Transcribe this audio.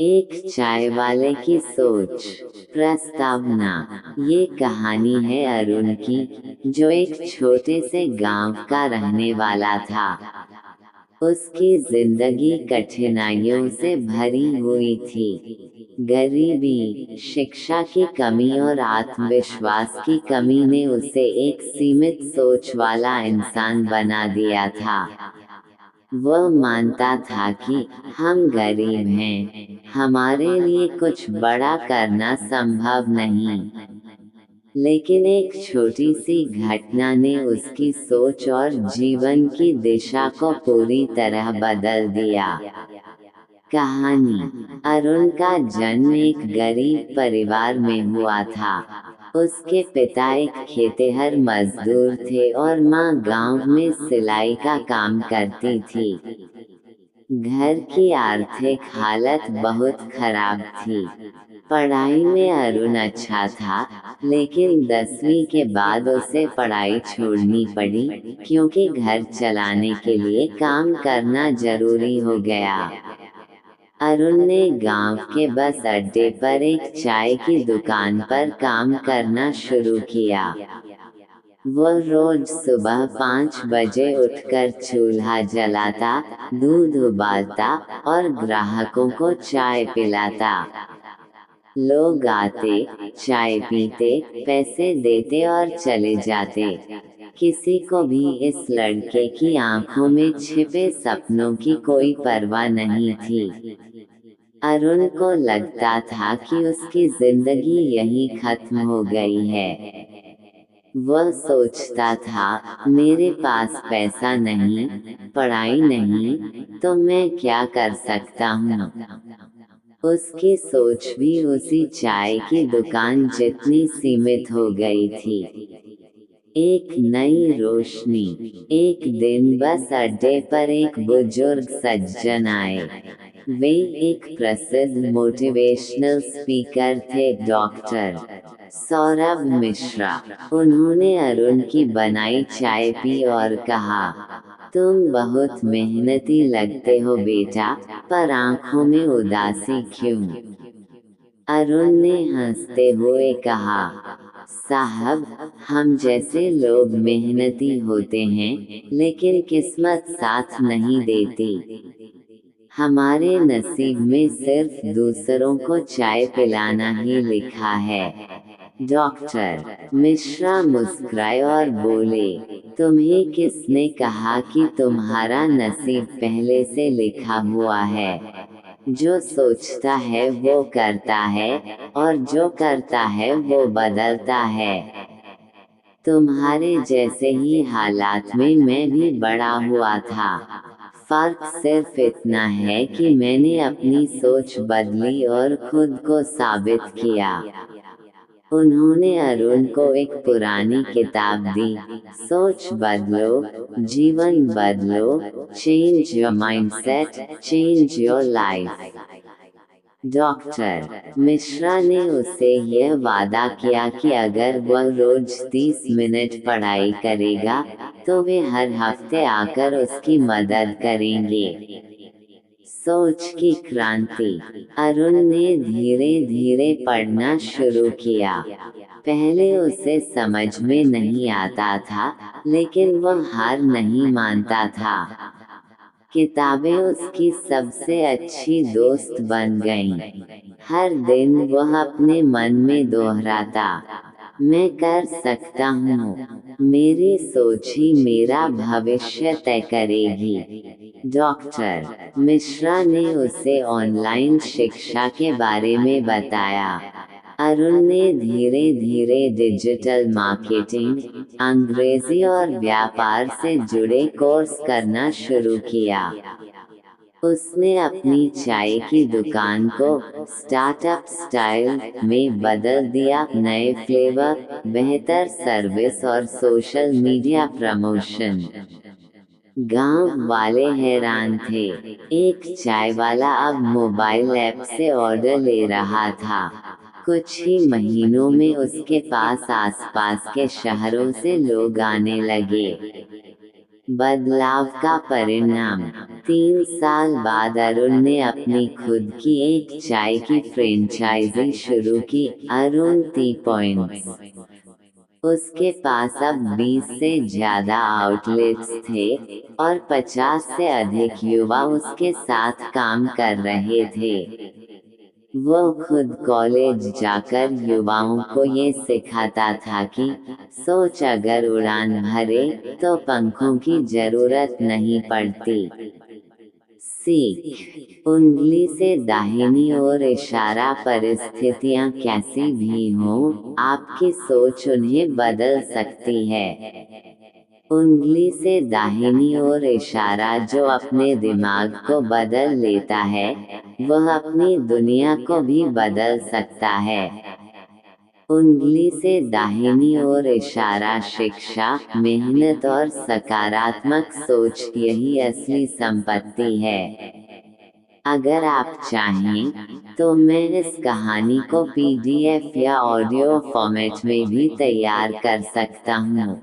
एक चाय वाले की सोच। प्रस्तावना। ये कहानी है अरुण की, जो एक छोटे से गांव का रहने वाला था। उसकी जिंदगी कठिनाइयों से भरी हुई थी। गरीबी, शिक्षा की कमी और आत्मविश्वास की कमी ने उसे एक सीमित सोच वाला इंसान बना दिया था। वह मानता था कि हम गरीब हैं, हमारे लिए कुछ बड़ा करना संभव नहीं। लेकिन एक छोटी सी घटना ने उसकी सोच और जीवन की दिशा को पूरी तरह बदल दिया। कहानी। अरुण का जन्म एक गरीब परिवार में हुआ था। उसके पिता एक खेतिहर मजदूर थे और माँ गांव में सिलाई का काम करती थी। घर की आर्थिक हालत बहुत खराब थी। पढ़ाई में अरुण अच्छा था, लेकिन 10वीं के बाद उसे पढ़ाई छोड़नी पड़ी, क्योंकि घर चलाने के लिए काम करना जरूरी हो गया। अरुण ने गांव के बस अड्डे पर एक चाय की दुकान पर काम करना शुरू किया। वह रोज सुबह 5 बजे उठकर चूल्हा जलाता, दूध उबालता और ग्राहकों को चाय पिलाता। लोग आते, चाय पीते, पैसे देते और चले जाते। किसी को भी इस लड़के की आंखों में छिपे सपनों की कोई परवाह नहीं थी। अरुण को लगता था कि उसकी जिंदगी यहीं खत्म हो गई है। वह सोचता था, मेरे पास पैसा नहीं, पढ़ाई नहीं, तो मैं क्या कर सकता हूँ। उसकी सोच भी उसी चाय की दुकान जितनी सीमित हो गई थी। एक नई रोशनी। एक दिन बस अड्डे पर एक बुजुर्ग सज्जन आए। वे एक प्रसिद्ध मोटिवेशनल स्पीकर थे, डॉक्टर सौरभ मिश्रा। उन्होंने अरुण की बनाई चाय पी और कहा, तुम बहुत मेहनती लगते हो बेटा, पर आंखों में उदासी क्यों? अरुण ने हंसते हुए कहा, साहब, हम जैसे लोग मेहनती होते हैं, लेकिन किस्मत साथ नहीं देती। हमारे नसीब में सिर्फ दूसरों को चाय पिलाना ही लिखा है। डॉक्टर मिश्रा मुस्कुराए और बोले, तुम्हें किसने कहा कि तुम्हारा नसीब पहले से लिखा हुआ है? जो सोचता है वो करता है, और जो करता है वो बदलता है। तुम्हारे जैसे ही हालात में मैं भी बड़ा हुआ था। फर्क सिर्फ इतना है कि मैंने अपनी सोच बदली और खुद को साबित किया। उन्होंने अरुण को एक पुरानी किताब दी, सोच बदलो, जीवन बदलो, change your mindset, change your life. Doctor Mishra ने उससे यह वादा किया कि अगर वह रोज 30 मिनट पढ़ाई करेगा, तो वे हर हफ्ते आकर उसकी मदद करेंगे। सोच की क्रांति। अरुण ने धीरे धीरे पढ़ना शुरू किया। पहले उसे समझ में नहीं आता था, लेकिन वह हार नहीं मानता था। किताबें उसकी सबसे अच्छी दोस्त बन गईं। हर दिन वह अपने मन में दोहराता, मैं कर सकता हूँ, मेरी सोच ही मेरा भविष्य तय करेगी। डॉक्टर मिश्रा ने उसे ऑनलाइन शिक्षा के बारे में बताया। अरुण ने धीरे धीरे डिजिटल मार्केटिंग, अंग्रेजी और व्यापार से जुड़े कोर्स करना शुरू किया। उसने अपनी चाय की दुकान को स्टार्टअप स्टाइल में बदल दिया, नए फ्लेवर, बेहतर सर्विस और सोशल मीडिया प्रमोशन। गांव वाले हैरान थे। एक चाय वाला अब मोबाइल ऐप से ऑर्डर ले रहा था। कुछ ही महीनों में उसके पास आसपास के शहरों से लोग आने लगे। बदलाव का परिणाम। 3 साल बाद अरुण ने अपनी खुद की एक चाय की फ्रेंचाइजी शुरू की, अरुण टी पॉइंट्स। उसके पास अब 20 से ज्यादा आउटलेट्स थे और 50 से अधिक युवा उसके साथ काम कर रहे थे। वो खुद कॉलेज जाकर युवाओं को ये सिखाता था कि सोच अगर उड़ान भरे तो पंखों की जरूरत नहीं पड़ती। सीख, उंगली से दाहिनी ओर इशारा। परिस्थितियां कैसी भी हों, आपकी सोच उन्हें बदल सकती है। उंगली से दाहिनी ओर इशारा जो अपने दिमाग को बदल लेता है, वह अपनी दुनिया को भी बदल सकता है। उंगली से दाहिनी ओर इशारा शिक्षा, मेहनत और सकारात्मक सोच, यही असली संपत्ति है। अगर आप चाहें, तो मैं इस कहानी को PDF या ऑडियो फॉर्मेट में भी तैयार कर सकता हूँ।